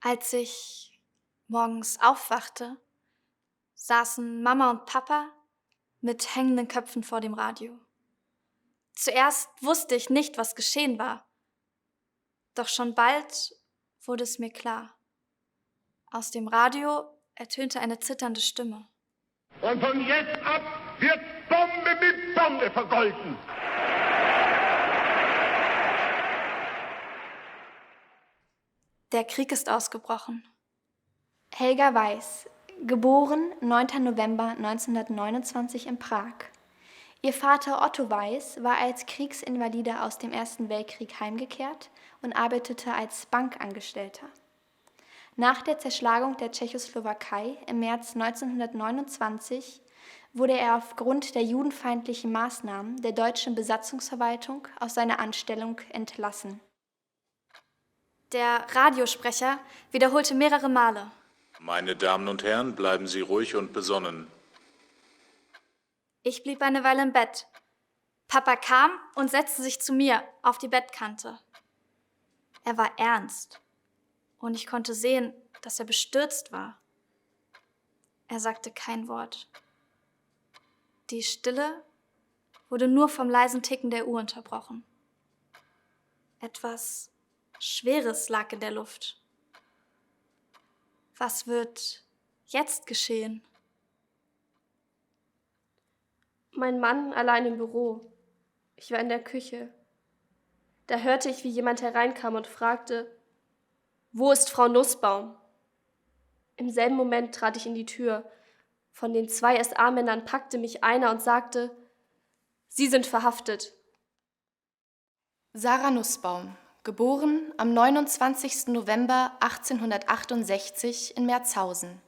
Als ich morgens aufwachte, saßen Mama und Papa mit hängenden Köpfen vor dem Radio. Zuerst wusste ich nicht, was geschehen war. Doch schon bald wurde es mir klar. Aus dem Radio ertönte eine zitternde Stimme. Und von jetzt ab wird Bombe mit Bombe vergolten. Der Krieg ist ausgebrochen. Helga Weiß, geboren 9. November 1929 in Prag. Ihr Vater Otto Weiß war als Kriegsinvalide aus dem Ersten Weltkrieg heimgekehrt und arbeitete als Bankangestellter. Nach der Zerschlagung der Tschechoslowakei im März 1929 wurde er aufgrund der judenfeindlichen Maßnahmen der deutschen Besatzungsverwaltung aus seiner Anstellung entlassen. Der Radiosprecher wiederholte mehrere Male. Meine Damen und Herren, bleiben Sie ruhig und besonnen. Ich blieb eine Weile im Bett. Papa kam und setzte sich zu mir auf die Bettkante. Er war ernst und ich konnte sehen, dass er bestürzt war. Er sagte kein Wort. Die Stille wurde nur vom leisen Ticken der Uhr unterbrochen. Etwas Schweres lag in der Luft. Was wird jetzt geschehen? Mein Mann allein im Büro. Ich war in der Küche. Da hörte ich, wie jemand hereinkam und fragte, wo ist Frau Nussbaum? Im selben Moment trat ich in die Tür. Von den 2 SA-Männern packte mich einer und sagte, Sie sind verhaftet. Sarah Nussbaum, geboren am 29. November 1868 in Merzhausen.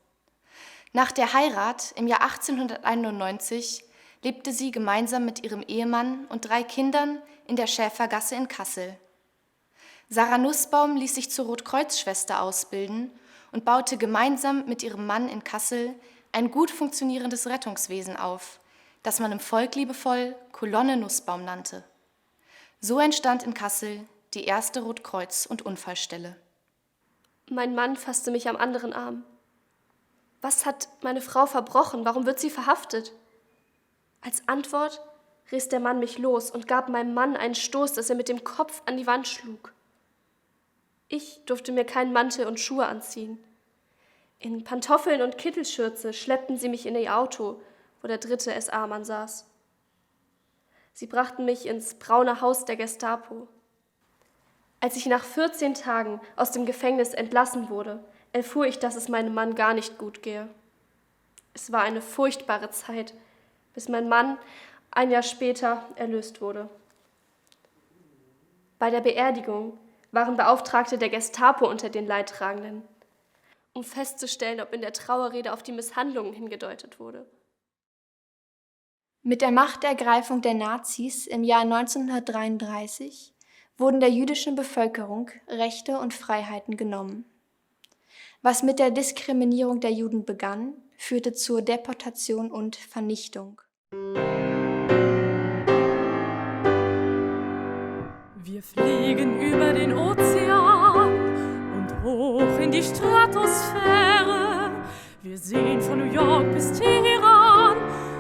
Nach der Heirat im Jahr 1891 lebte sie gemeinsam mit ihrem Ehemann und 3 Kindern in der Schäfergasse in Kassel. Sarah Nussbaum ließ sich zur Rotkreuzschwester ausbilden und baute gemeinsam mit ihrem Mann in Kassel ein gut funktionierendes Rettungswesen auf, das man im Volk liebevoll Kolonne Nussbaum nannte. So entstand in Kassel die erste Rotkreuz- und Unfallstelle. Mein Mann fasste mich am anderen Arm. Was hat meine Frau verbrochen? Warum wird sie verhaftet? Als Antwort riss der Mann mich los und gab meinem Mann einen Stoß, dass er mit dem Kopf an die Wand schlug. Ich durfte mir keinen Mantel und Schuhe anziehen. In Pantoffeln und Kittelschürze schleppten sie mich in ihr Auto, wo der 3. SA-Mann saß. Sie brachten mich ins braune Haus der Gestapo. Als ich nach 14 Tagen aus dem Gefängnis entlassen wurde, erfuhr ich, dass es meinem Mann gar nicht gut gehe. Es war eine furchtbare Zeit, bis mein Mann ein Jahr später erlöst wurde. Bei der Beerdigung waren Beauftragte der Gestapo unter den Leidtragenden, um festzustellen, ob in der Trauerrede auf die Misshandlungen hingedeutet wurde. Mit der Machtergreifung der Nazis im Jahr 1933 wurden der jüdischen Bevölkerung Rechte und Freiheiten genommen. Was mit der Diskriminierung der Juden begann, führte zur Deportation und Vernichtung. Wir fliegen über den Ozean und hoch in die Stratosphäre. Wir sehen von New York bis Teheran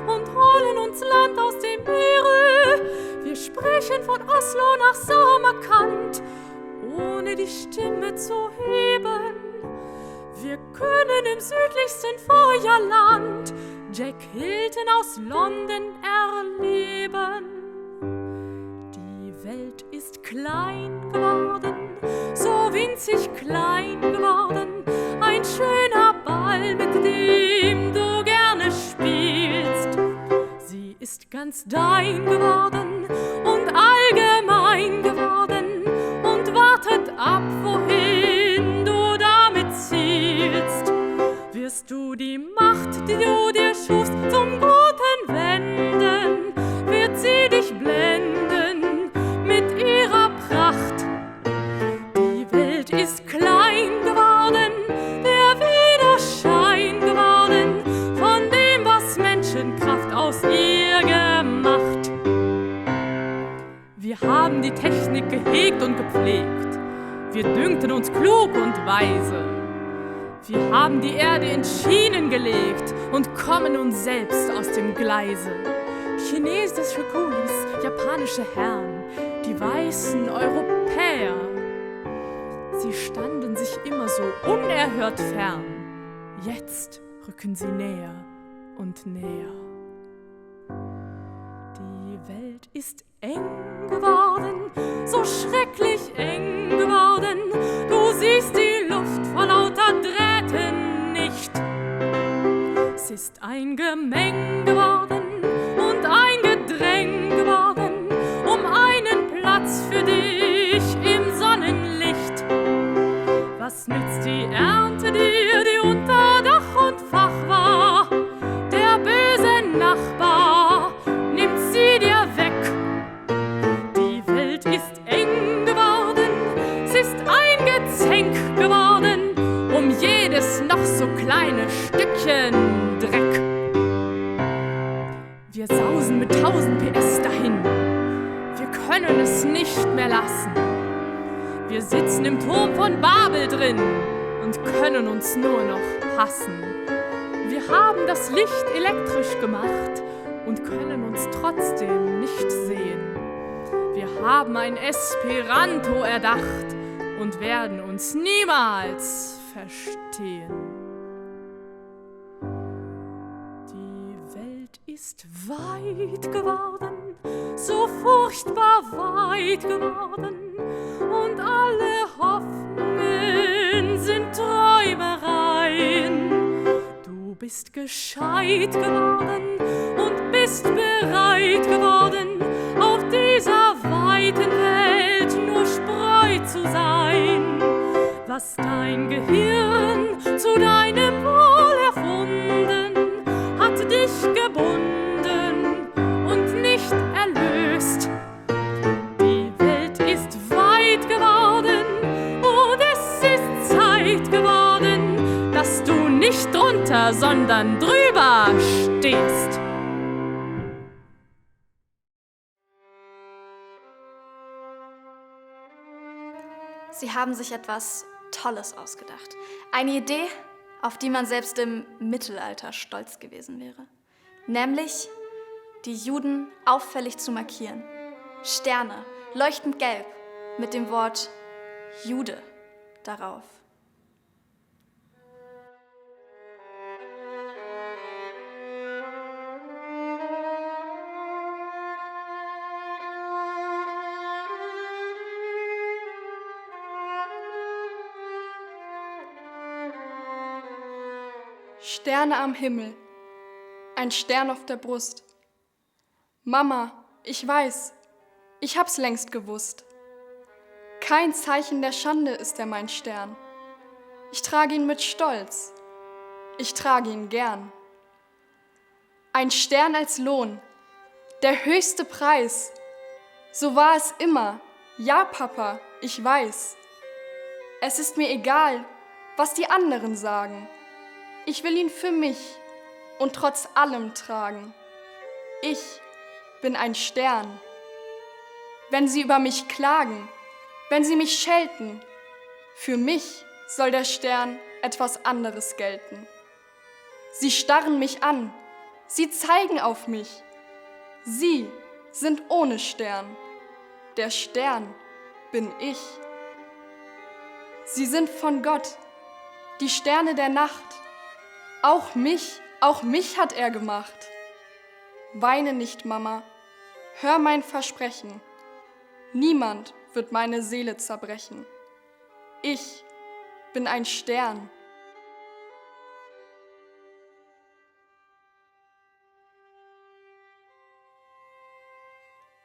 und holen uns Land aus dem Meere. Wir sprechen von Oslo nach Samarkand, ohne die Stimme zu heben. Wir können im südlichsten Feuerland Jack Hilton aus London erleben. Die Welt ist klein geworden, so winzig klein geworden, ein schöner Ball, mit dem du gerne spielst. Sie ist ganz dein geworden und allgemein geworden und wartet ab, wohin du damit zielst. Wirst du die Macht, die du dir schufst, zum Guten wenden, wird sie dich blenden mit ihrer Pracht. Die Welt ist klein geworden, der Widerschein geworden von dem, was Menschenkraft aus ihr gemacht. Wir haben die Technik gehegt und gepflegt, wir dünkten uns klug und weise. Wir haben die Erde in Schienen gelegt und kommen uns selbst aus dem Gleise. Chinesische Kulis, japanische Herren, die weißen Europäer, sie standen sich immer so unerhört fern. Jetzt rücken sie näher und näher. Die Welt ist eng geworden, so schrecklich eng geworden. Du siehst die Luft vor lauter Drähten nicht. Es ist ein Gemeng geworden und ein Gedräng geworden um einen Platz für dich im Sonnenlicht. Was nützt die Ernte dir, die unter Dach und Fach war? Der böse Nachbar nimmt sie dir weg. Die Welt ist eng geworden, es ist ein Gezänk geworden um jedes noch so kleine Stückchen Dreck. Wir sausen mit 1000 PS dahin, wir können es nicht mehr lassen. Wir sitzen im Turm von Babel drin und können uns nur noch hassen. Wir haben das Licht elektrisch gemacht und können uns trotzdem nicht sehen. Wir haben ein Esperanto erdacht und werden uns niemals verstehen. Die Welt ist weit geworden, so furchtbar weit geworden, und alle Hoffnungen sind Träumereien. Du bist gescheit geworden und bist bereit geworden, auf dieser weiten Welt nur Spreu zu sein. Was dein Gehirn zu deinem Wohl erfunden, hat dich gebunden und nicht erlöst. Die Welt ist weit geworden und es ist Zeit geworden, dass du nicht drunter, sondern drüber stehst. Sie haben sich etwas Tolles ausgedacht. Eine Idee, auf die man selbst im Mittelalter stolz gewesen wäre. Nämlich, die Juden auffällig zu markieren. Sterne, leuchtend gelb, mit dem Wort Jude darauf. Sterne am Himmel, ein Stern auf der Brust. Mama, ich weiß, ich hab's längst gewusst. Kein Zeichen der Schande ist er mein Stern. Ich trage ihn mit Stolz, ich trage ihn gern. Ein Stern als Lohn, der höchste Preis. So war es immer, ja Papa, ich weiß. Es ist mir egal, was die anderen sagen. Ich will ihn für mich und trotz allem tragen. Ich bin ein Stern. Wenn sie über mich klagen, wenn sie mich schelten, für mich soll der Stern etwas anderes gelten. Sie starren mich an, sie zeigen auf mich. Sie sind ohne Stern. der Stern bin ich. Sie sind von Gott, die Sterne der Nacht. Auch mich hat er gemacht. Weine nicht, Mama, hör mein Versprechen. Niemand wird meine Seele zerbrechen. Ich bin ein Stern.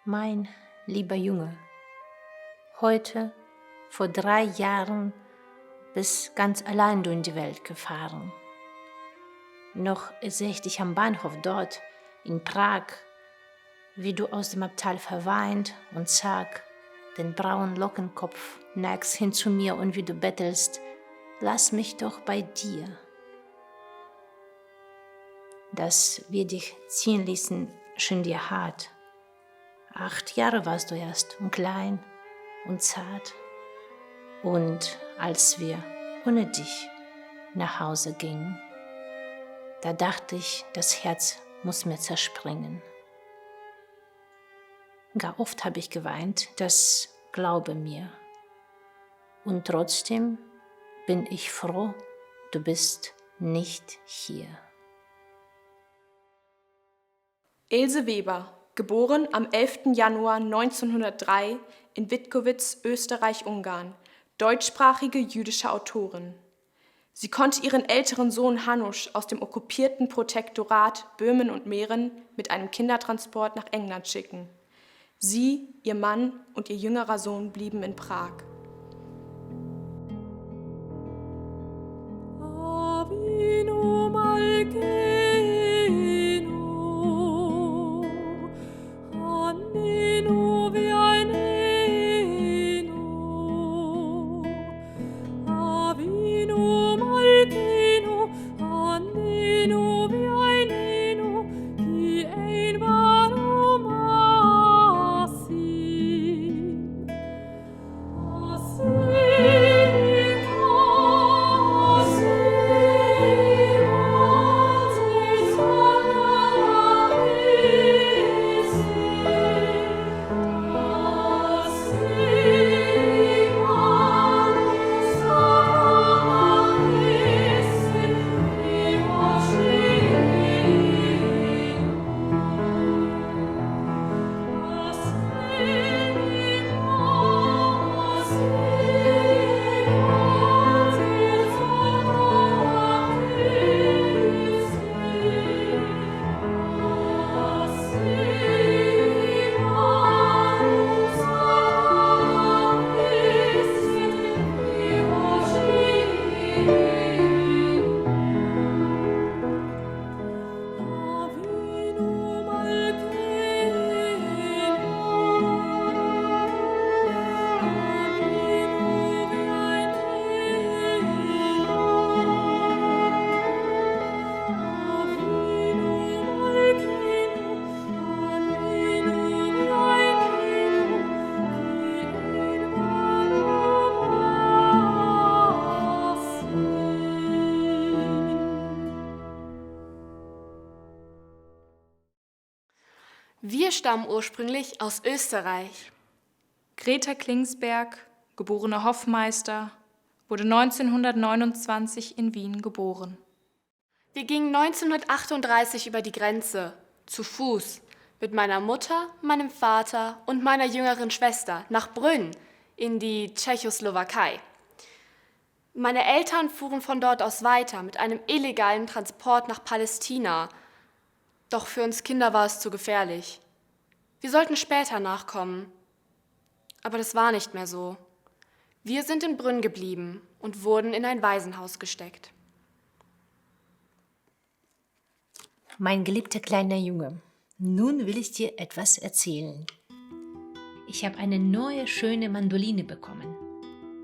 Mein lieber Junge, heute, vor 3 Jahren, bist ganz allein du in die Welt gefahren. Noch sehe ich dich am Bahnhof dort, in Prag, wie du aus dem Abteil verweint und zack, den braunen Lockenkopf neigst hin zu mir und wie du bettelst, lass mich doch bei dir. Dass wir dich ziehen ließen, schien dir hart. 8 Jahre warst du erst und klein und zart. Und als wir ohne dich nach Hause gingen, da dachte ich, das Herz muss mir zerspringen. Gar oft habe ich geweint, das glaube mir. Und trotzdem bin ich froh, du bist nicht hier. Ilse Weber, geboren am 11. Januar 1903 in Wittkowitz, Österreich-Ungarn, deutschsprachige jüdische Autorin. Sie konnte ihren älteren Sohn Hanusch aus dem okkupierten Protektorat Böhmen und Mähren mit einem Kindertransport nach England schicken. Sie, ihr Mann und ihr jüngerer Sohn blieben in Prag. Avino Malkeno, Anneno wie ein Eno. Avino Malkeno, Anneno wie ein Eno, qui ein varum asim. Wir stammen ursprünglich aus Österreich. Greta Klingsberg, geborene Hoffmeister, wurde 1929 in Wien geboren. Wir gingen 1938 über die Grenze, zu Fuß, mit meiner Mutter, meinem Vater und meiner jüngeren Schwester nach Brünn in die Tschechoslowakei. Meine Eltern fuhren von dort aus weiter mit einem illegalen Transport nach Palästina. Doch für uns Kinder war es zu gefährlich. Wir sollten später nachkommen. Aber das war nicht mehr so. Wir sind in Brünn geblieben und wurden in ein Waisenhaus gesteckt. Mein geliebter kleiner Junge, nun will ich dir etwas erzählen. Ich habe eine neue, schöne Mandoline bekommen.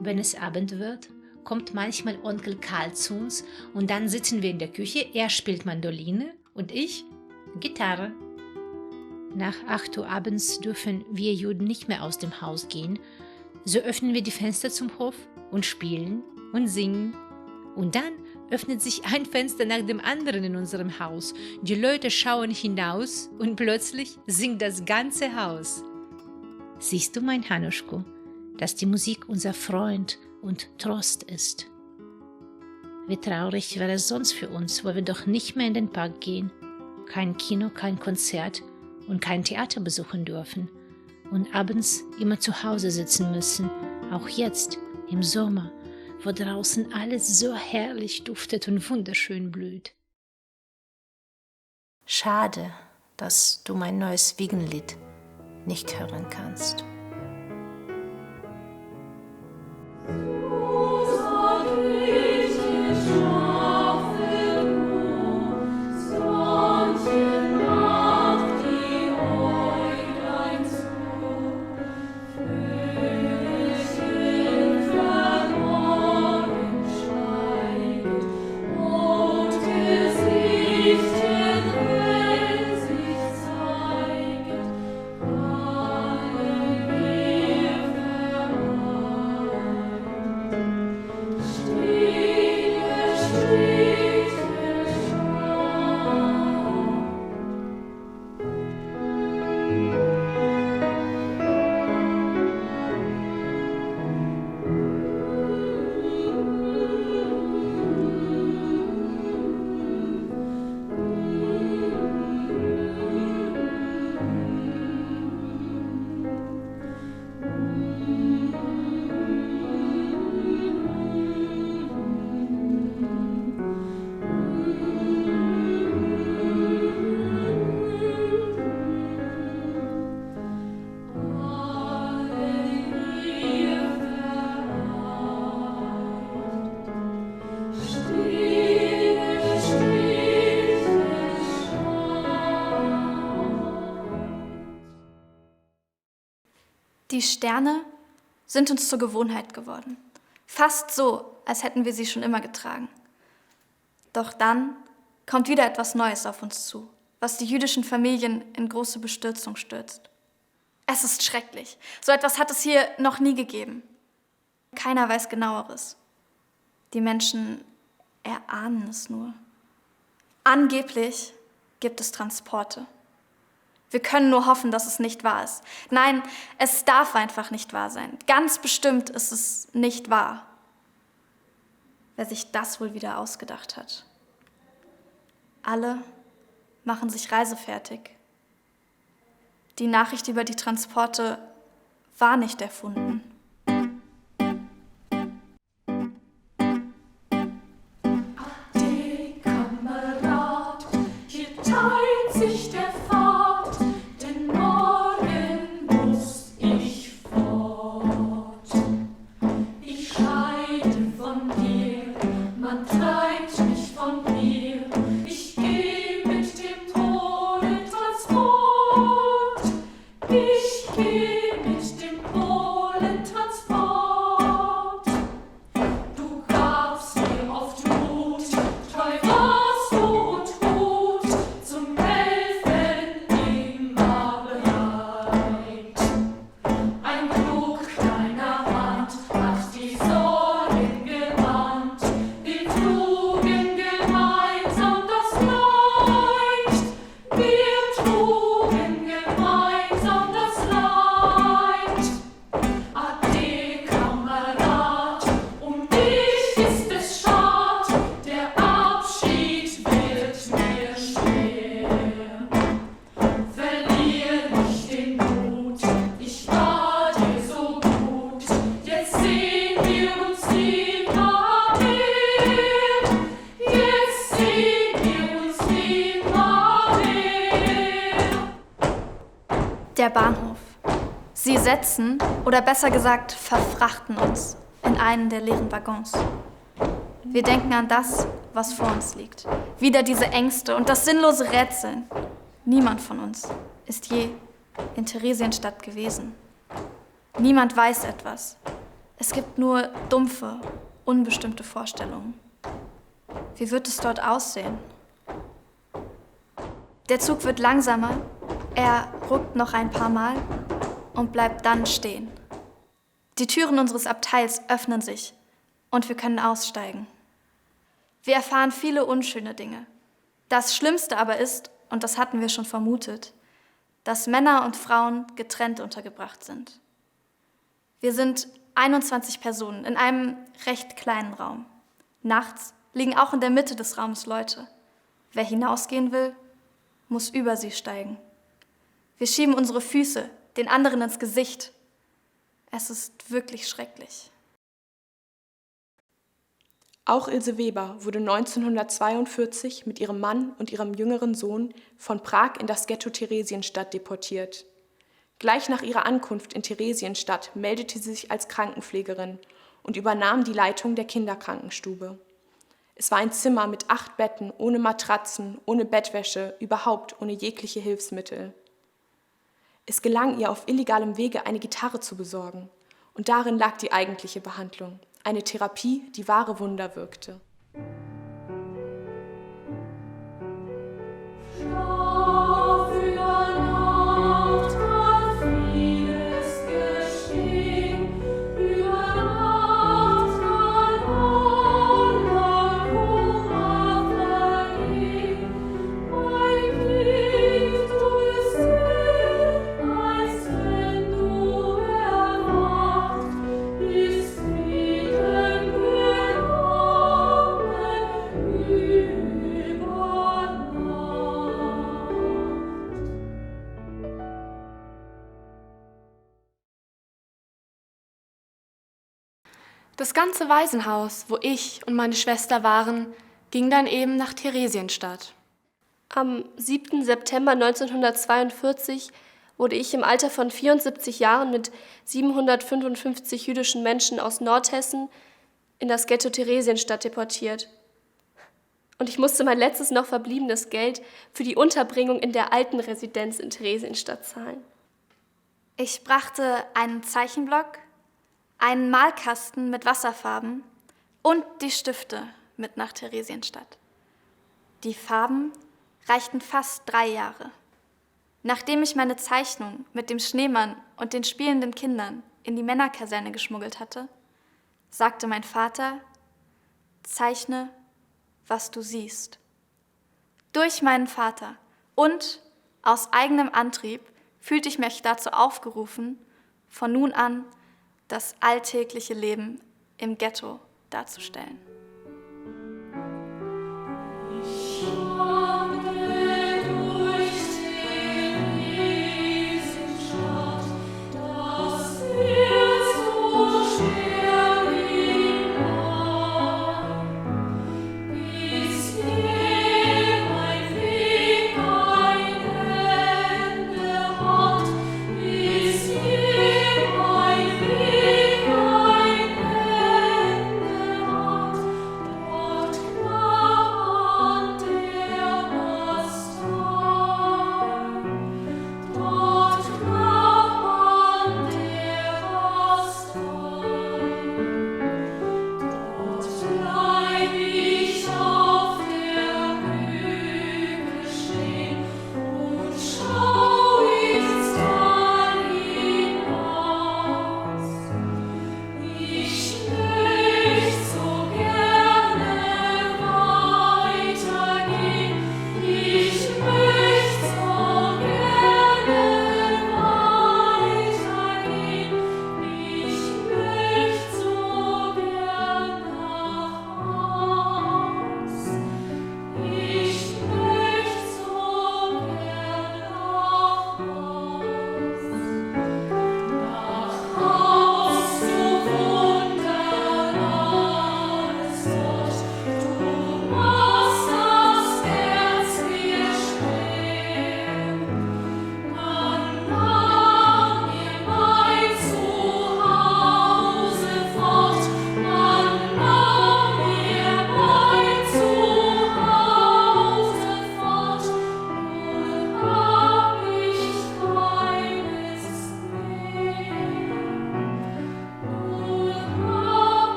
Wenn es Abend wird, kommt manchmal Onkel Karl zu uns und dann sitzen wir in der Küche, er spielt Mandoline und ich Gitarre. Nach 8 Uhr abends dürfen wir Juden nicht mehr aus dem Haus gehen. So öffnen wir die Fenster zum Hof und spielen und singen. Und dann öffnet sich ein Fenster nach dem anderen in unserem Haus. Die Leute schauen hinaus und plötzlich singt das ganze Haus. Siehst du, mein Hanuschko, dass die Musik unser Freund und Trost ist? Wie traurig wäre es sonst für uns, wo wir doch nicht mehr in den Park gehen, kein Kino, kein Konzert und kein Theater besuchen dürfen und abends immer zu Hause sitzen müssen, auch jetzt im Sommer, wo draußen alles so herrlich duftet und wunderschön blüht. Schade, dass du mein neues Wiegenlied nicht hören kannst. Die Sterne sind uns zur Gewohnheit geworden. Fast so, als hätten wir sie schon immer getragen. Doch dann kommt wieder etwas Neues auf uns zu, was die jüdischen Familien in große Bestürzung stürzt. Es ist schrecklich. So etwas hat es hier noch nie gegeben. Keiner weiß Genaueres. Die Menschen erahnen es nur. Angeblich gibt es Transporte. Wir können nur hoffen, dass es nicht wahr ist. Nein, es darf einfach nicht wahr sein. Ganz bestimmt ist es nicht wahr. Wer sich das wohl wieder ausgedacht hat. Alle machen sich reisefertig. Die Nachricht über die Transporte war nicht erfunden. Der Bahnhof. Sie setzen, oder besser gesagt, verfrachten uns in einen der leeren Waggons. Wir denken an das, was vor uns liegt. Wieder diese Ängste und das sinnlose Rätseln. Niemand von uns ist je in Theresienstadt gewesen. Niemand weiß etwas. Es gibt nur dumpfe, unbestimmte Vorstellungen. Wie wird es dort aussehen? Der Zug wird langsamer, er ruckt noch ein paar Mal und bleibt dann stehen. Die Türen unseres Abteils öffnen sich und wir können aussteigen. Wir erfahren viele unschöne Dinge. Das Schlimmste aber ist, und das hatten wir schon vermutet, dass Männer und Frauen getrennt untergebracht sind. Wir sind 21 Personen in einem recht kleinen Raum. Nachts liegen auch in der Mitte des Raumes Leute. Wer hinausgehen will, muss über sie steigen. Wir schieben unsere Füße den anderen ins Gesicht. Es ist wirklich schrecklich. Auch Ilse Weber wurde 1942 mit ihrem Mann und ihrem jüngeren Sohn von Prag in das Ghetto Theresienstadt deportiert. Gleich nach ihrer Ankunft in Theresienstadt meldete sie sich als Krankenpflegerin und übernahm die Leitung der Kinderkrankenstube. Es war ein Zimmer mit 8 Betten, ohne Matratzen, ohne Bettwäsche, überhaupt ohne jegliche Hilfsmittel. Es gelang ihr, auf illegalem Wege eine Gitarre zu besorgen. Und darin lag die eigentliche Behandlung, eine Therapie, die wahre Wunder wirkte. Das ganze Waisenhaus, wo ich und meine Schwester waren, ging dann eben nach Theresienstadt. Am 7. September 1942 wurde ich im Alter von 74 Jahren mit 755 jüdischen Menschen aus Nordhessen in das Ghetto Theresienstadt deportiert. Und ich musste mein letztes noch verbliebenes Geld für die Unterbringung in der alten Residenz in Theresienstadt zahlen. Ich brachte einen Zeichenblock, einen Malkasten mit Wasserfarben und die Stifte mit nach Theresienstadt. Die Farben reichten fast 3 Jahre. Nachdem ich meine Zeichnung mit dem Schneemann und den spielenden Kindern in die Männerkaserne geschmuggelt hatte, sagte mein Vater: Zeichne, was du siehst. Durch meinen Vater und aus eigenem Antrieb fühlte ich mich dazu aufgerufen, von nun an das alltägliche Leben im Ghetto darzustellen.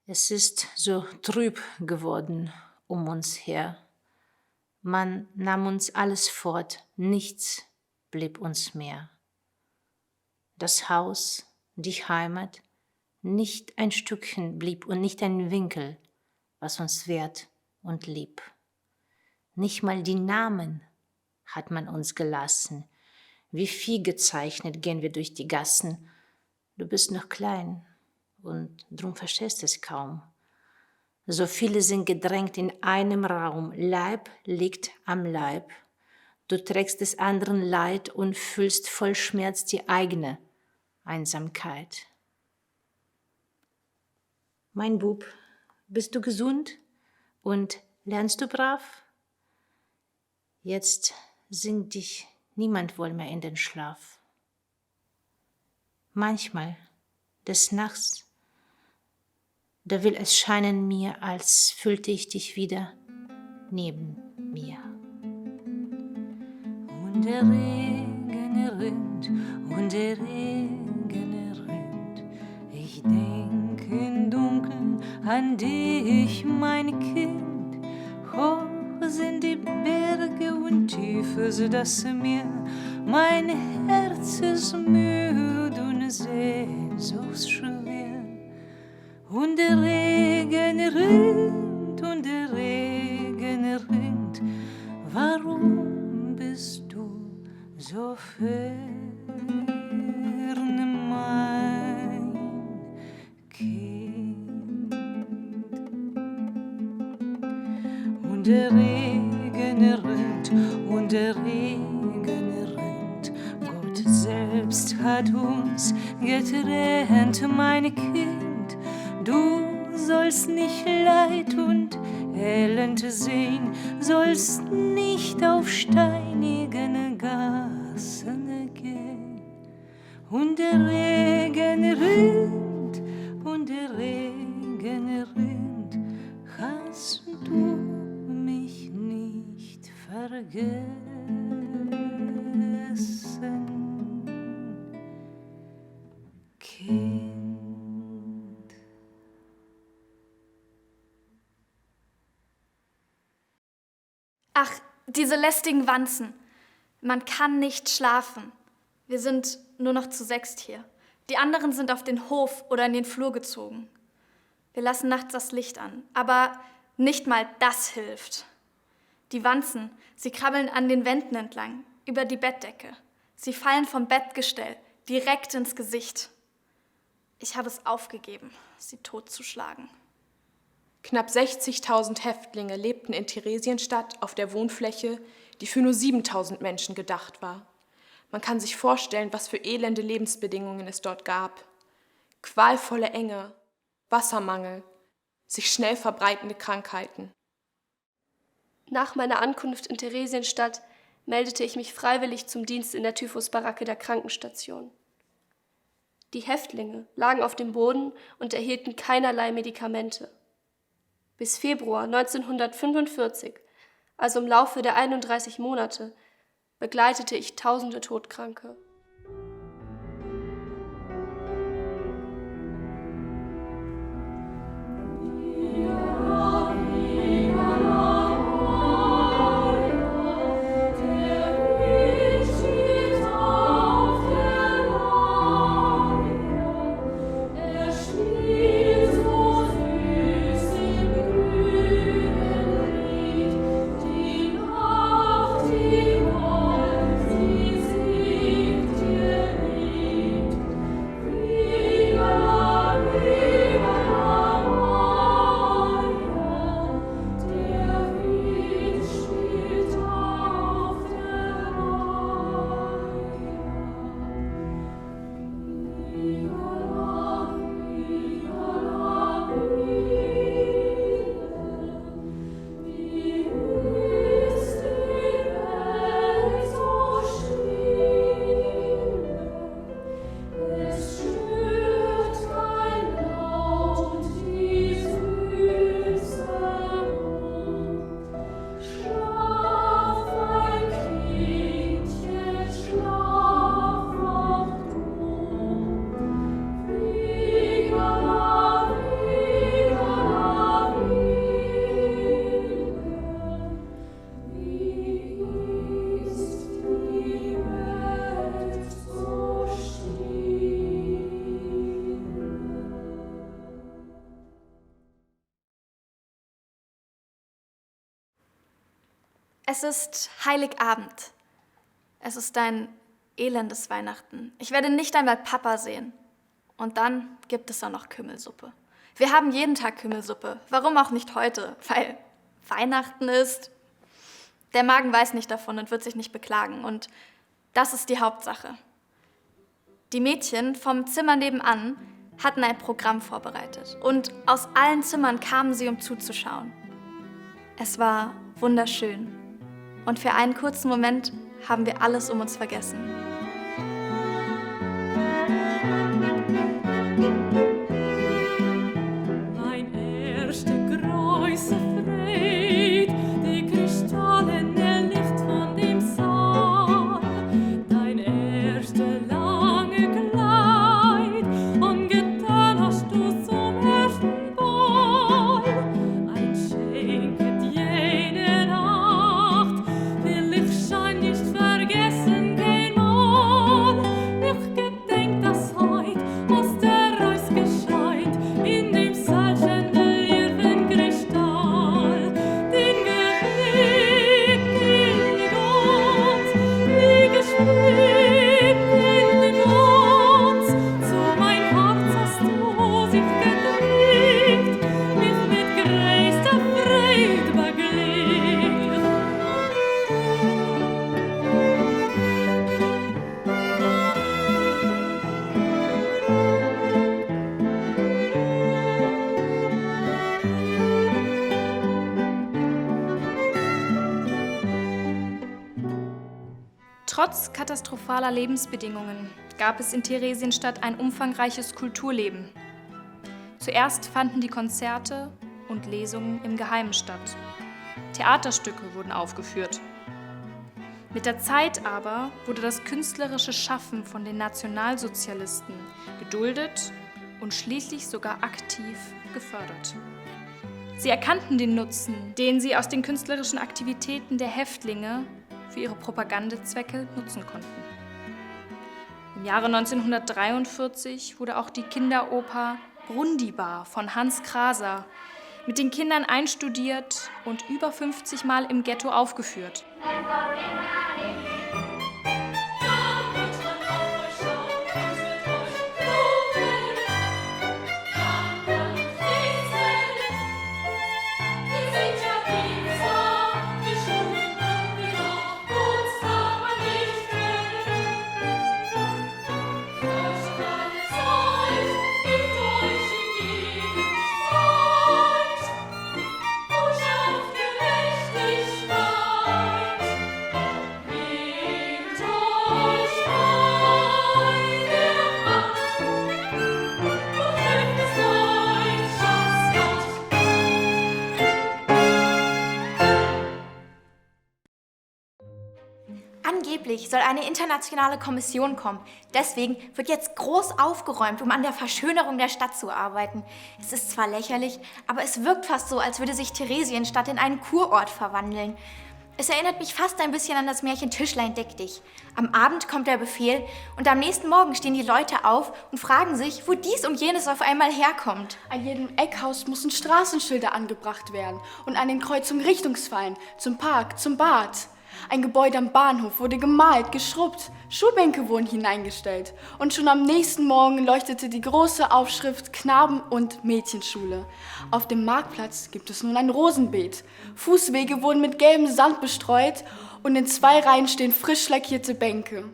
Es ist so trüb geworden um uns her. Man nahm uns alles fort, nichts blieb uns mehr. Das Haus, die Heimat, Nicht ein Stückchen blieb und nicht ein Winkel, was uns wert und lieb. Nicht mal die Namen hat man uns gelassen. Wie Vieh gezeichnet gehen wir durch die Gassen. Du bist noch klein und drum verstehst es kaum. So viele sind gedrängt in einem Raum, Leib liegt am Leib. Du trägst des anderen Leid und fühlst voll Schmerz die eigene Einsamkeit. Mein Bub, bist du gesund und lernst du brav? Jetzt singt dich niemand wohl mehr in den Schlaf. Manchmal, des Nachts, da will es scheinen mir, als fühlte ich dich wieder neben mir. Und der Regen rinnt, und der Regen rinnt. Ich denk im Dunkeln an dich, mein Kind. Hoch sind die Berge und tief ist das Meer. Mein Herz ist müde und sehnsuchtsschwer. Und der Regen rinnt, und der Regen rinnt. Warum bist du so fern, mein Kind? Und der Regen rinnt, und der Regen rinnt. Gott selbst hat uns getrennt, mein Kind. Du sollst nicht Leid und Elend sehen, sollst nicht auf steinigen Gassen gehen. Und der Regen rinnt, und der Regen rinnt. Hast du mich nicht vergessen, Kind? Ach, diese lästigen Wanzen. Man kann nicht schlafen. Wir sind nur noch zu 6 hier. Die anderen sind auf den Hof oder in den Flur gezogen. Wir lassen nachts das Licht an, aber nicht mal das hilft. Die Wanzen, sie krabbeln an den Wänden entlang, über die Bettdecke. Sie fallen vom Bettgestell direkt ins Gesicht. Ich habe es aufgegeben, sie totzuschlagen. Knapp 60.000 Häftlinge lebten in Theresienstadt auf der Wohnfläche, die für nur 7.000 Menschen gedacht war. Man kann sich vorstellen, was für elende Lebensbedingungen es dort gab. Qualvolle Enge, Wassermangel, sich schnell verbreitende Krankheiten. Nach meiner Ankunft in Theresienstadt meldete ich mich freiwillig zum Dienst in der Typhusbaracke der Krankenstation. Die Häftlinge lagen auf dem Boden und erhielten keinerlei Medikamente. Bis Februar 1945, also im Laufe der 31 Monate, begleitete ich tausende Todkranke. Die Nacht, die Wolken, sie Es ist Heiligabend. Es ist ein elendes Weihnachten. Ich werde nicht einmal Papa sehen. Und dann gibt es auch noch Kümmelsuppe. Wir haben jeden Tag Kümmelsuppe. Warum auch nicht heute? Weil Weihnachten ist. Der Magen weiß nicht davon und wird sich nicht beklagen. Und das ist die Hauptsache. Die Mädchen vom Zimmer nebenan hatten ein Programm vorbereitet. Und aus allen Zimmern kamen sie, um zuzuschauen. Es war wunderschön. Und für einen kurzen Moment haben wir alles um uns vergessen. Mein erste große Freude, die kristallene Licht von dem Saal, dein erste lange Kleid, angetan hast du zum ersten Ball. Ein schenket jene Nacht, will ich schein nicht vergessen, kein Mal. Ich gedenk das heut, was der Reus gescheit, in dem seltenen Lirwen Kristall. Den geliebten Gott, wie geschwebt in den Gott, zu mein Herz hast du sich gedrückt, mich mit größter Freude beglückt. Trotz katastrophaler Lebensbedingungen gab es in Theresienstadt ein umfangreiches Kulturleben. Zuerst fanden die Konzerte und Lesungen im Geheimen statt. Theaterstücke wurden aufgeführt. Mit der Zeit aber wurde das künstlerische Schaffen von den Nationalsozialisten geduldet und schließlich sogar aktiv gefördert. Sie erkannten den Nutzen, den sie aus den künstlerischen Aktivitäten der Häftlinge für ihre Propagandazwecke nutzen konnten. Im Jahre 1943 wurde auch die Kinderoper Brundibar von Hans Krása mit den Kindern einstudiert und über 50 Mal im Ghetto aufgeführt. Angeblich soll eine internationale Kommission kommen. Deswegen wird jetzt groß aufgeräumt, um an der Verschönerung der Stadt zu arbeiten. Es ist zwar lächerlich, aber es wirkt fast so, als würde sich Theresienstadt in einen Kurort verwandeln. Es erinnert mich fast ein bisschen an das Märchen Tischlein deck dich. Am Abend kommt der Befehl und am nächsten Morgen stehen die Leute auf und fragen sich, wo dies und jenes auf einmal herkommt. An jedem Eckhaus müssen Straßenschilder angebracht werden und an den Kreuzungen Richtungspfeilen, zum Park, zum Bad. Ein Gebäude am Bahnhof wurde gemalt, geschrubbt, Schulbänke wurden hineingestellt und schon am nächsten Morgen leuchtete die große Aufschrift Knaben- und Mädchenschule. Auf dem Marktplatz gibt es nun ein Rosenbeet. Fußwege wurden mit gelbem Sand bestreut und in 2 Reihen stehen frisch lackierte Bänke.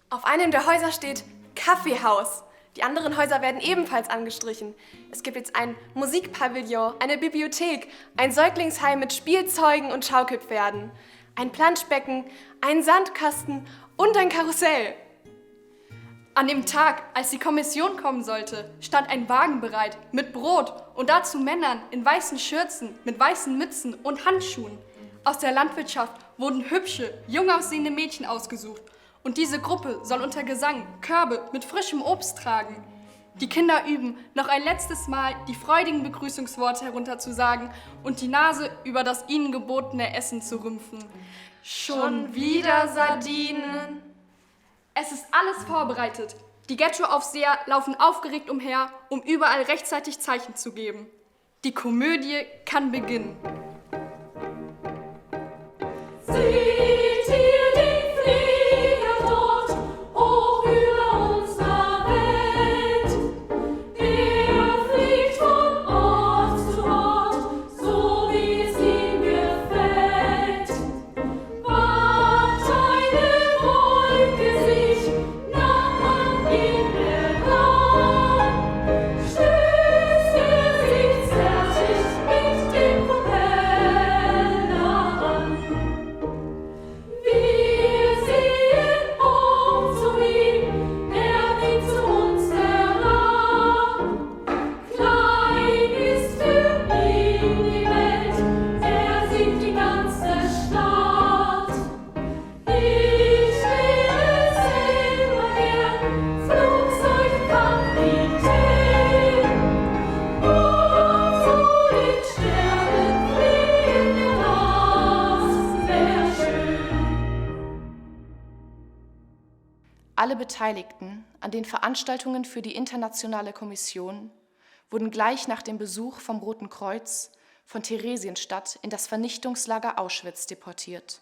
Auf einem der Häuser steht Kaffeehaus. Die anderen Häuser werden ebenfalls angestrichen. Es gibt jetzt ein Musikpavillon, eine Bibliothek, ein Säuglingsheim mit Spielzeugen und Schaukelpferden, ein Planschbecken, einen Sandkasten und ein Karussell. An dem Tag, als die Kommission kommen sollte, stand ein Wagen bereit mit Brot und dazu Männern in weißen Schürzen mit weißen Mützen und Handschuhen. Aus der Landwirtschaft wurden hübsche, jung aussehende Mädchen ausgesucht. Und diese Gruppe soll unter Gesang Körbe mit frischem Obst tragen. Die Kinder üben, noch ein letztes Mal die freudigen Begrüßungsworte herunterzusagen und die Nase über das ihnen gebotene Essen zu rümpfen. Schon wieder Sardinen. Es ist alles vorbereitet. Die Ghettoaufseher laufen aufgeregt umher, um überall rechtzeitig Zeichen zu geben. Die Komödie kann beginnen. alle Beteiligten an den Veranstaltungen für die Internationale Kommission wurden gleich nach dem Besuch vom Roten Kreuz von Theresienstadt in das Vernichtungslager Auschwitz deportiert.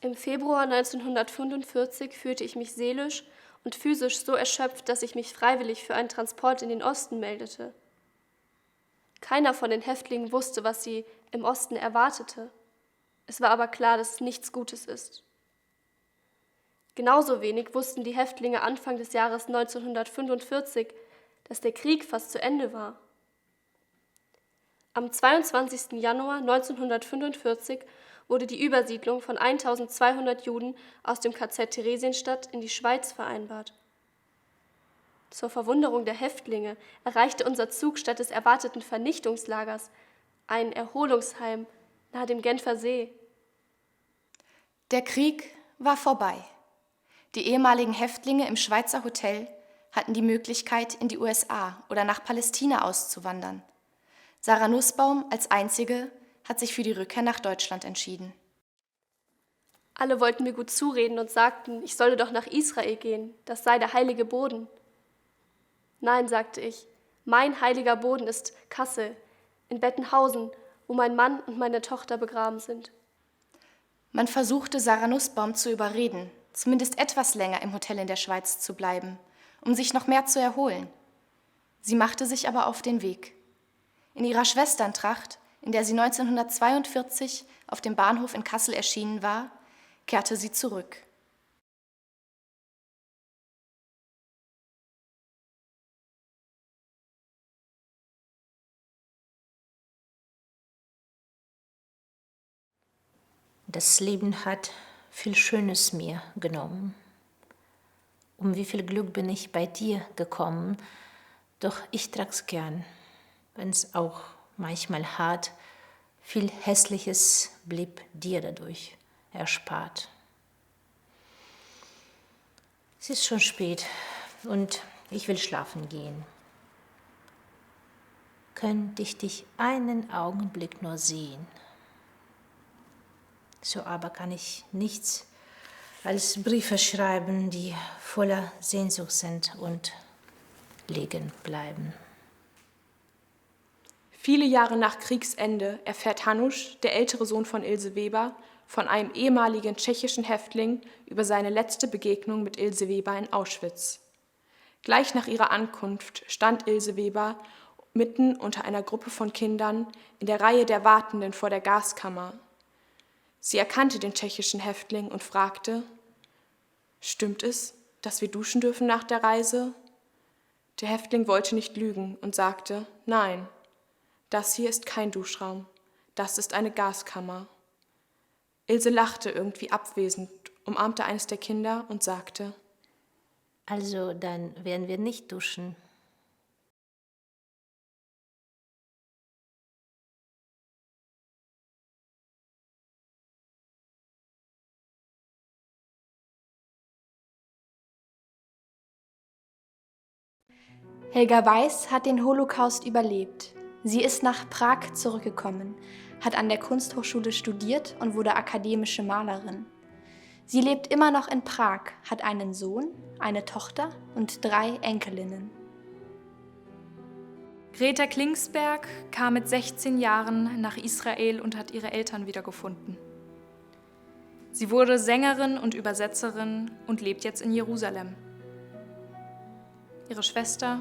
Im Februar 1945 fühlte ich mich seelisch und physisch so erschöpft, dass ich mich freiwillig für einen Transport in den Osten meldete. Keiner von den Häftlingen wusste, was sie im Osten erwartete. Es war aber klar, dass es nichts Gutes ist. Genauso wenig wussten die Häftlinge Anfang des Jahres 1945, dass der Krieg fast zu Ende war. Am 22. Januar 1945 wurde die Übersiedlung von 1200 Juden aus dem KZ Theresienstadt in die Schweiz vereinbart. Zur Verwunderung der Häftlinge erreichte unser Zug statt des erwarteten Vernichtungslagers ein Erholungsheim nahe dem Genfer See. Der Krieg war vorbei. Die ehemaligen Häftlinge im Schweizer Hotel hatten die Möglichkeit, in die USA oder nach Palästina auszuwandern. Sarah Nussbaum als Einzige hat sich für die Rückkehr nach Deutschland entschieden. Alle wollten mir gut zureden und sagten, ich solle doch nach Israel gehen, das sei der heilige Boden. Nein, sagte ich, mein heiliger Boden ist Kassel, in Bettenhausen, wo mein Mann und meine Tochter begraben sind. Man versuchte Sarah Nussbaum zu überreden, zumindest etwas länger im Hotel in der Schweiz zu bleiben, um sich noch mehr zu erholen. Sie machte sich aber auf den Weg. In ihrer Schwesterntracht, in der sie 1942 auf dem Bahnhof in Kassel erschienen war, kehrte sie zurück. Das Leben hat viel Schönes mir genommen. Um wie viel Glück bin ich bei dir gekommen, doch ich trag's gern, wenn es auch manchmal hart, viel Hässliches blieb dir dadurch erspart. Es ist schon spät und ich will schlafen gehen. Könnte ich dich einen Augenblick nur sehen. So aber kann ich nichts als Briefe schreiben, die voller Sehnsucht sind und liegen bleiben. Viele Jahre nach Kriegsende erfährt Hanusch, der ältere Sohn von Ilse Weber, von einem ehemaligen tschechischen Häftling über seine letzte Begegnung mit Ilse Weber in Auschwitz. Gleich nach ihrer Ankunft stand Ilse Weber mitten unter einer Gruppe von Kindern in der Reihe der Wartenden vor der Gaskammer. Sie erkannte den tschechischen Häftling und fragte: »Stimmt es, dass wir duschen dürfen nach der Reise?« Der Häftling wollte nicht lügen und sagte: »Nein, das hier ist kein Duschraum, das ist eine Gaskammer.« Ilse lachte irgendwie abwesend, umarmte eines der Kinder und sagte: »Also, dann werden wir nicht duschen.« Helga Weiß hat den Holocaust überlebt. Sie ist nach Prag zurückgekommen, hat an der Kunsthochschule studiert und wurde akademische Malerin. Sie lebt immer noch in Prag, hat einen Sohn, eine Tochter und 3 Enkelinnen. Greta Klingsberg kam mit 16 Jahren nach Israel und hat ihre Eltern wiedergefunden. Sie wurde Sängerin und Übersetzerin und lebt jetzt in Jerusalem. Ihre Schwester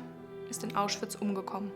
ist in Auschwitz umgekommen.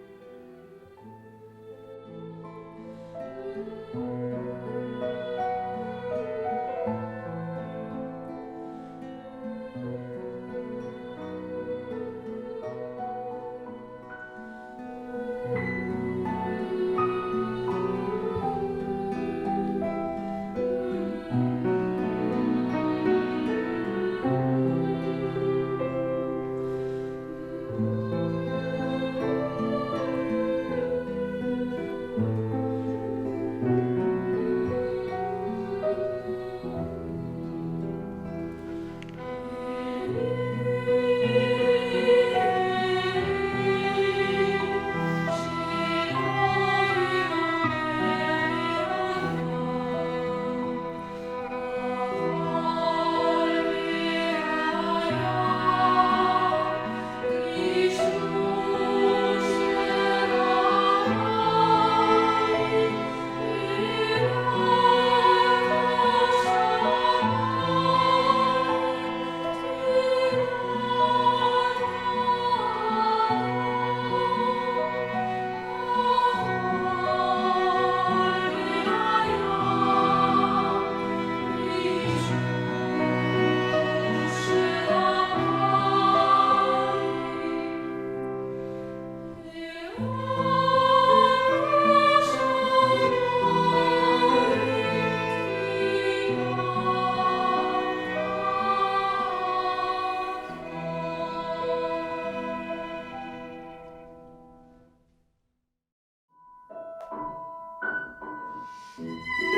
Musik